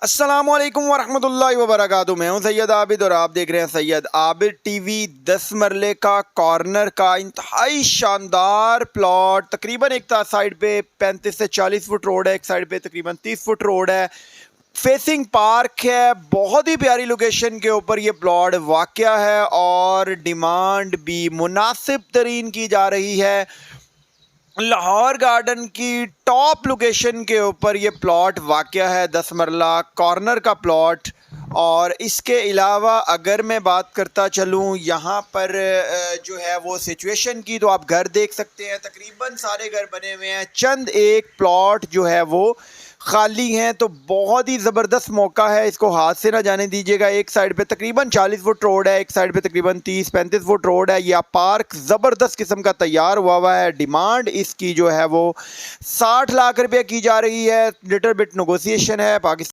अस्सलामुअलैकुम वरहमतुल्लाहि वबरकातुहू। मैं हूं सैयद आबिद और आप देख रहे हैं सैयद आबिद टीवी। 10 मरले का कॉर्नर का इंतहाई शानदार प्लॉट, तकरीबन एक साइड पे 35 से 40 फुट रोड है, एक साइड पे तकरीबन 30 फुट रोड है, फेसिंग पार्क है। बहुत ही प्यारी लोकेशन के ऊपर ये प्लॉट वाक़या है और डिमांड भी मुनासिब तरीन की जा रही है। लाहौर गार्डन की टॉप लोकेशन के ऊपर ये प्लॉट वाक़या है, 10 मरला कॉर्नर का प्लॉट। और इसके अलावा अगर मैं बात करता चलूँ यहाँ पर जो है वो सिचुएशन की, तो आप घर देख सकते हैं, तकरीबन सारे घर बने हुए हैं, चंद एक प्लॉट जो है वो खाली हैं। तो बहुत ही ज़बरदस्त मौका है, इसको हाथ से ना जाने दीजिएगा। एक साइड पे तकरीबन 40 फुट रोड है, एक साइड पे तकरीबन 30-35 फुट रोड है। यह पार्क ज़बरदस्त किस्म का तैयार हुआ है। डिमांड इसकी जो है वो 60 लाख रुपये की जा रही है। लिटिल बिट नेगोशिएशन है। पाकिस्तान